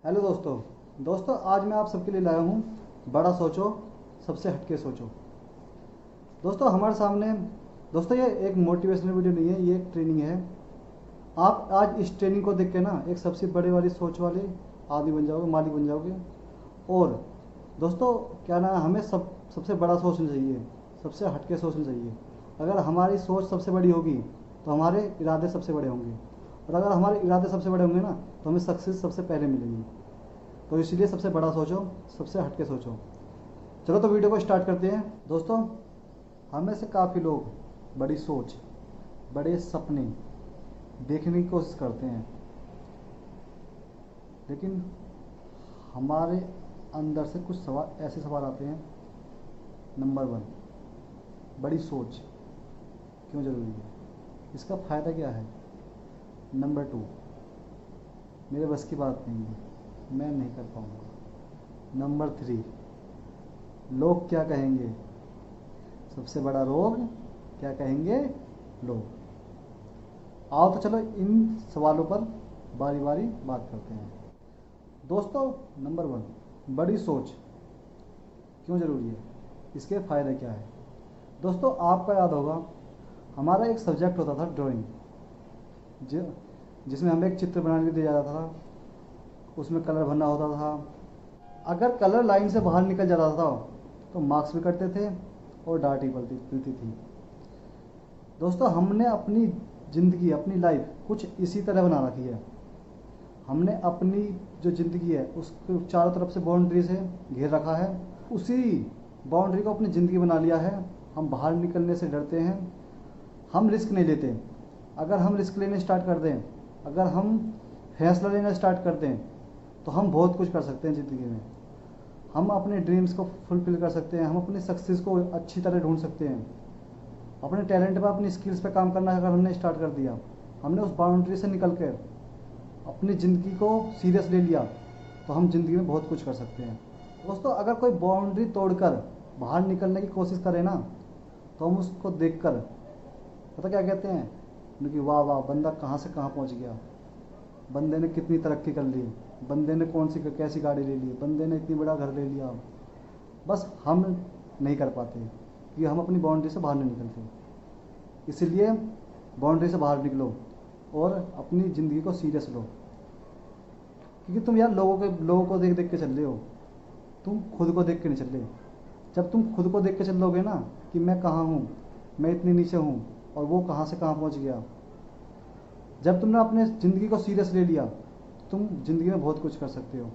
Hello दोस्तों आज मैं आप सबके लिए लाया हूँ बड़ा सोचो सबसे हटके सोचो। दोस्तों हमारे सामने दोस्तों ये एक मोटिवेशनल वीडियो नहीं है, ये एक ट्रेनिंग है। आप आज इस ट्रेनिंग को देख के ना एक सबसे बड़े वाली सोच वाले आदमी बन जाओगे, मालिक बन जाओगे। और दोस्तों क्या ना, हमें सबसे बड़ा सोचना चाहिए, सबसे हटके सोचना चाहिए। अगर हमारी सोच सबसे बड़ी होगी तो हमारे इरादे सबसे बड़े होंगे, और अगर हमारे इरादे सबसे बड़े होंगे ना तो हमें सक्सेस सबसे पहले मिलेगी। तो इसलिए सबसे बड़ा सोचो, सबसे हटके सोचो। चलो तो वीडियो को स्टार्ट करते हैं। दोस्तों हम में से काफ़ी लोग बड़ी सोच, बड़े सपने देखने की कोशिश करते हैं, लेकिन हमारे अंदर से कुछ सवाल, ऐसे सवाल आते हैं। नंबर 1, बड़ी सोच क्यों ज़रूरी है, इसका फ़ायदा क्या है। नंबर 2, मेरे बस की बात नहीं है, मैं नहीं कर पाऊँगा। नंबर 3, लोग क्या कहेंगे, सबसे बड़ा रोग क्या कहेंगे लोग। आओ तो चलो इन सवालों पर बारी बारी बात करते हैं। दोस्तों नंबर 1, बड़ी सोच क्यों ज़रूरी है, इसके फ़ायदे क्या है। दोस्तों आपको याद होगा, हमारा एक सब्जेक्ट होता था ड्राइंग, जिसमें हमें एक चित्र बनाने के लिए दिया जाता था, उसमें कलर भरना होता था। अगर कलर लाइन से बाहर निकल जाता था तो मार्क्स भी कटते थे और डांट ही मिलती थी। दोस्तों हमने अपनी ज़िंदगी, अपनी लाइफ कुछ इसी तरह बना रखी है। हमने अपनी जो ज़िंदगी है उसको चारों तरफ से बाउंड्री से घेर रखा है, उसी बाउंड्री को अपनी ज़िंदगी बना लिया है। हम बाहर निकलने से डरते हैं, हम रिस्क नहीं लेते। अगर हम रिस्क लेने स्टार्ट कर दें, अगर हम फैसला लेना स्टार्ट कर दें, तो हम बहुत कुछ कर सकते हैं ज़िंदगी में। हम अपने ड्रीम्स को फुलफ़िल कर सकते हैं, हम अपनी सक्सेस को अच्छी तरह ढूंढ सकते हैं। अपने टैलेंट पर, अपनी स्किल्स पर काम करना अगर हमने स्टार्ट कर दिया, हमने उस बाउंड्री से निकल कर अपनी ज़िंदगी को सीरियस ले लिया, तो हम ज़िंदगी में बहुत कुछ कर सकते हैं। दोस्तों अगर कोई बाउंड्री तोड़कर बाहर निकलने की कोशिश करे ना, तो हम उसको देखकर पता क्या कहते हैं कि वाह वाह, बंदा कहाँ से कहाँ पहुँच गया, बंदे ने कितनी तरक्की कर ली, बंदे ने कौन सी कैसी गाड़ी ले ली, बंदे ने इतनी बड़ा घर ले लिया। बस हम नहीं कर पाते कि हम अपनी बाउंड्री से बाहर नहीं निकलते। इसलिए बाउंड्री से बाहर निकलो और अपनी ज़िंदगी को सीरियस लो। क्योंकि तुम यार लोगों को देख देख के चल रहे हो, तुम खुद को देख के नहीं चल रहे। जब तुम खुद को देख के चल लोगे ना कि मैं कहाँ हूँ, मैं इतनी नीचे हूँ और वो कहाँ से कहाँ पहुँच गया, जब तुमने अपने ज़िंदगी को सीरियस ले लिया, तुम ज़िंदगी में बहुत कुछ कर सकते हो।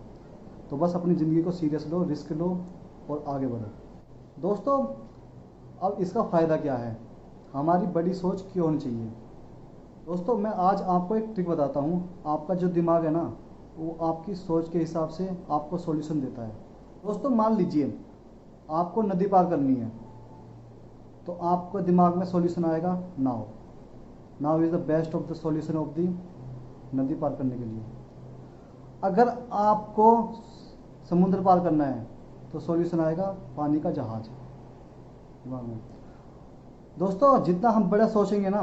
तो बस अपनी ज़िंदगी को सीरियस लो, रिस्क लो और आगे बढ़ो। दोस्तों अब इसका फ़ायदा क्या है, हमारी बड़ी सोच क्यों होनी चाहिए। दोस्तों मैं आज आपको एक ट्रिक बताता हूँ। आपका जो दिमाग है ना, वो आपकी सोच के हिसाब से आपको सॉल्यूशन देता है। दोस्तों मान लीजिए आपको नदी पार करनी है, तो आपको दिमाग में सॉल्यूशन आएगा नाव। नाव is the best of the solution of the नदी पार करने के लिए। अगर आपको समुद्र पार करना है तो सॉल्यूशन आएगा पानी का जहाज दिमाग में। दोस्तों जितना हम बड़ा सोचेंगे ना,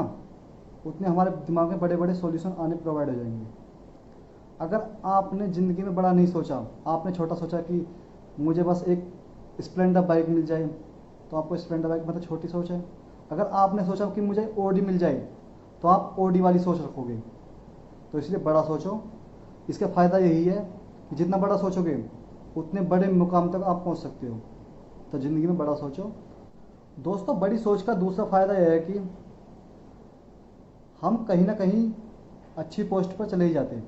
उतने हमारे दिमाग में बड़े बड़े सॉल्यूशन आने प्रोवाइड हो जाएंगे। अगर आपने ज़िंदगी में बड़ा नहीं सोचा, आपने छोटा सोचा कि मुझे बस एक स्प्लेंडर बाइक मिल जाए, तो आपको स्प्लेंडर बाइक मतलब छोटी सोच है। अगर आपने सोचा कि मुझे ओडी मिल जाए, तो आप ओडी वाली सोच रखोगे। तो इसलिए बड़ा सोचो। इसका फ़ायदा यही है कि जितना बड़ा सोचोगे उतने बड़े मुकाम तक आप पहुंच सकते हो। तो ज़िंदगी में बड़ा सोचो। दोस्तों बड़ी सोच का दूसरा फ़ायदा यह है कि हम कहीं ना कहीं अच्छी पोस्ट पर चले ही जाते हैं।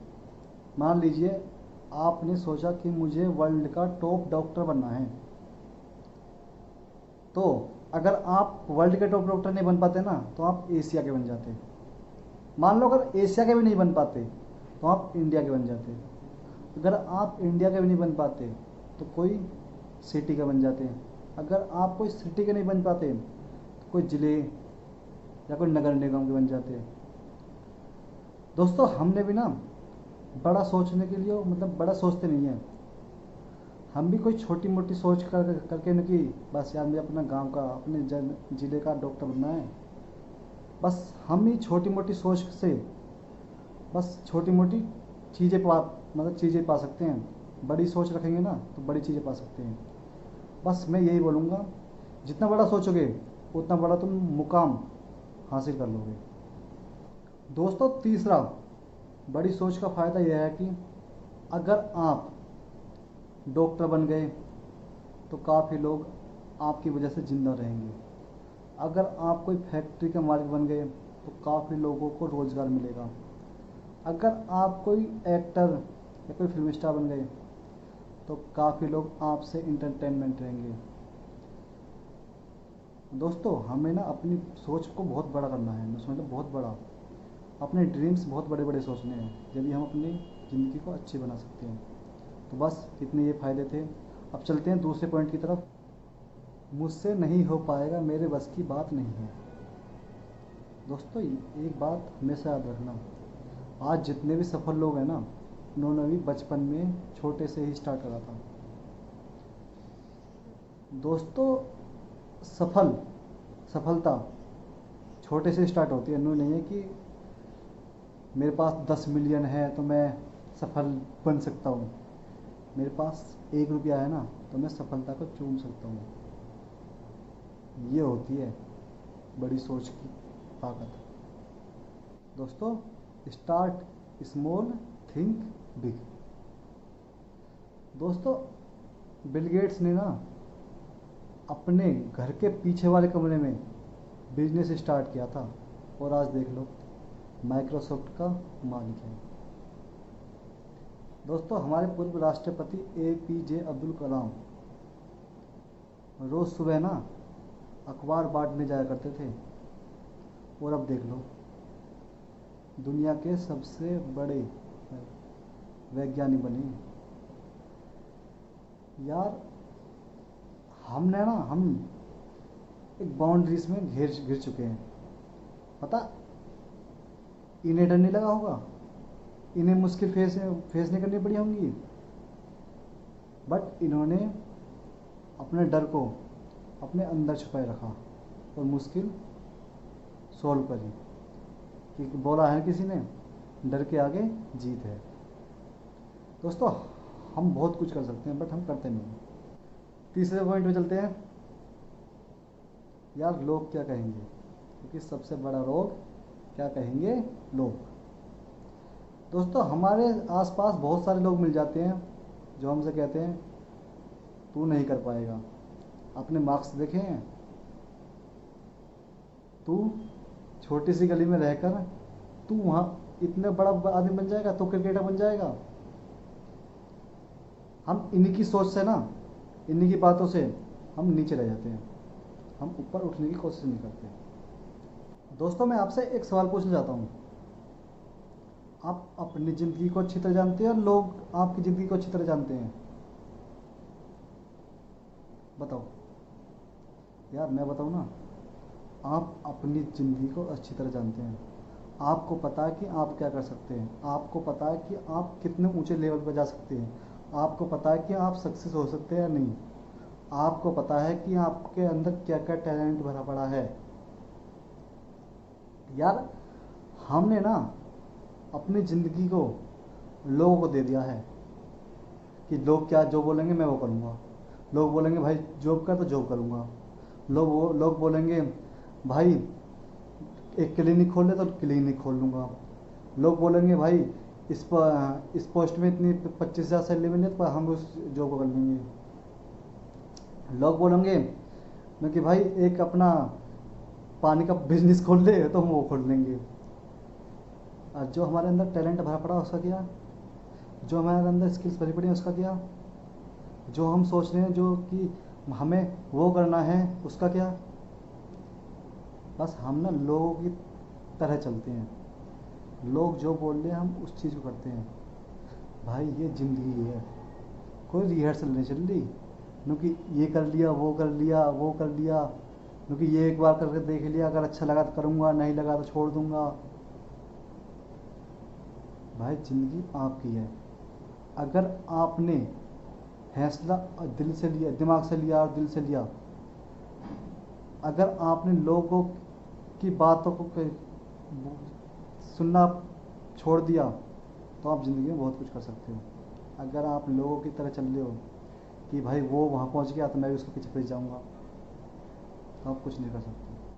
मान लीजिए आपने सोचा कि मुझे वर्ल्ड का टॉप डॉक्टर बनना है, तो अगर आप वर्ल्ड के टॉप डॉक्टर नहीं बन पाते ना, तो आप एशिया के बन जाते। मान लो अगर एशिया के भी नहीं बन पाते तो आप इंडिया के बन जाते। अगर आप इंडिया के भी नहीं बन पाते तो कोई सिटी का बन जाते। अगर आप कोई सिटी के नहीं बन पाते तो कोई ज़िले या कोई नगर निगम के बन जाते। दोस्तों हमने भी ना बड़ा सोचने के लिए, मतलब बड़ा सोचते नहीं हैं। हम भी कोई छोटी मोटी सोच करके न कि बस यार मुझे अपना गांव का, अपने ज़िले का डॉक्टर बनना है। बस हम ही छोटी मोटी सोच से बस छोटी मोटी चीज़ें मतलब चीज़ें पा सकते हैं। बड़ी सोच रखेंगे ना तो बड़ी चीज़ें पा सकते हैं। बस मैं यही बोलूँगा, जितना बड़ा सोचोगे उतना बड़ा तुम मुकाम हासिल कर लोगे। दोस्तों तीसरा बड़ी सोच का फ़ायदा यह है कि अगर आप डॉक्टर बन गए तो काफ़ी लोग आपकी वजह से ज़िंदा रहेंगे। अगर आप कोई फैक्ट्री के मालिक बन गए तो काफ़ी लोगों को रोज़गार मिलेगा। अगर आप कोई एक्टर या कोई फिल्म स्टार बन गए तो काफ़ी लोग आपसे इंटरटेनमेंट रहेंगे। दोस्तों हमें ना अपनी सोच को बहुत बड़ा करना है, मैं समझता बहुत बड़ा, अपने ड्रीम्स बहुत बड़े बड़े सोचने हैं, जब हम अपनी ज़िंदगी को अच्छी बना सकते हैं। तो बस इतने ये फ़ायदे थे। अब चलते हैं दूसरे पॉइंट की तरफ। मुझसे नहीं हो पाएगा, मेरे बस की बात नहीं है। दोस्तों एक बात हमेशा याद रखना, आज जितने भी सफल लोग हैं ना, उन्होंने भी बचपन में छोटे से ही स्टार्ट करा था। दोस्तों सफलता छोटे से स्टार्ट होती है। यूँ नहीं है कि मेरे पास 10 मिलियन है तो मैं सफल बन सकता हूँ। मेरे पास 1 रुपया है ना तो मैं सफलता को चूम सकता हूँ। ये होती है बड़ी सोच की ताकत। दोस्तों स्टार्ट स्मॉल थिंक बिग। दोस्तों बिल गेट्स ने ना अपने घर के पीछे वाले कमरे में बिजनेस स्टार्ट किया था और आज देख लो माइक्रोसॉफ्ट का मालिक है। दोस्तों हमारे पूर्व राष्ट्रपति APJ अब्दुल कलाम रोज़ सुबह ना अखबार बांटने जाया करते थे और अब देख लो दुनिया के सबसे बड़े वैज्ञानिक बने। यार हम एक बाउंड्रीज में घिर चुके हैं। पता इन्हें डर नहीं लगा होगा, इन्हें मुश्किल फेस नहीं करनी पड़ी होंगी, बट इन्होंने अपने डर को अपने अंदर छुपाए रखा और मुश्किल सॉल्व करी। कि बोला है किसी ने, डर के आगे जीत है। दोस्तों हम बहुत कुछ कर सकते हैं बट हम करते नहीं। तीसरे पॉइंट पे चलते हैं। यार लोग क्या कहेंगे, क्योंकि सबसे बड़ा रोग क्या कहेंगे लोग। दोस्तों हमारे आसपास बहुत सारे लोग मिल जाते हैं जो हमसे कहते हैं तू नहीं कर पाएगा, अपने मार्क्स देखे हैं, तू छोटी सी गली में रहकर तू वहाँ इतने बड़ा आदमी बन जाएगा, तो क्रिकेटर बन जाएगा। हम इन्हीं की सोच से ना, इन्हीं की बातों से हम नीचे रह जाते हैं, हम ऊपर उठने की कोशिश नहीं करते। दोस्तों मैं आपसे एक सवाल पूछना चाहता हूँ, आप अपनी ज़िंदगी को अच्छी तरह जानते हैं और लोग आपकी ज़िंदगी को अच्छी तरह जानते हैं? बताओ यार, मैं बताऊँ ना, आप अपनी ज़िंदगी को अच्छी तरह जानते हैं। आपको पता है कि आप क्या कर सकते हैं, आपको पता है कि आप कितने ऊंचे लेवल पर जा सकते हैं, आपको पता है कि आप सक्सेस हो सकते हैं या नहीं, आपको पता है कि आपके अंदर क्या क्या टैलेंट भरा पड़ा है। यार हमने ना अपनी ज़िंदगी को लोगों को दे दिया है कि लोग क्या जो बोलेंगे मैं वो करूँगा। लोग बोलेंगे भाई जॉब कर तो जॉब करूँगा। लोग बोलेंगे भाई एक क्लिनिक खोल ले तो क्लिनिक खोल लूँगा। लोग बोलेंगे भाई इस पोस्ट में इतनी 25,000 सैलरी मिले तो हम उस जॉब को कर लेंगे। लोग बोलेंगे मैं कि भाई एक अपना पानी का बिजनेस खोल ले तो हम वो खोल लेंगे। और जो हमारे अंदर टैलेंट भरा पड़ा उसका क्या, जो हमारे अंदर स्किल्स भरी पड़ी है उसका क्या, जो हम सोच रहे हैं जो कि हमें वो करना है उसका क्या। बस हम ना लोगों की तरह चलते हैं, लोग जो बोल रहे हैं हम उस चीज़ को करते हैं। भाई ये ज़िंदगी है, कोई रिहर्सल नहीं चल रही क्योंकि ये कर लिया वो कर लिया वो कर लिया, क्योंकि ये एक बार करके देख लिया, अगर अच्छा लगा तो करूँगा, नहीं लगा तो छोड़ दूँगा। भाई ज़िंदगी आपकी है। अगर आपने फैसला दिल से लिया, दिमाग से लिया और दिल से लिया, अगर आपने लोगों की बातों को सुनना छोड़ दिया तो आप ज़िंदगी में बहुत कुछ कर सकते हो। अगर आप लोगों की तरह चल रहे हो कि भाई वो वहाँ पहुँच गया तो मैं भी उसके पीछे पीछे जाऊँगा, तो आप कुछ नहीं कर सकते।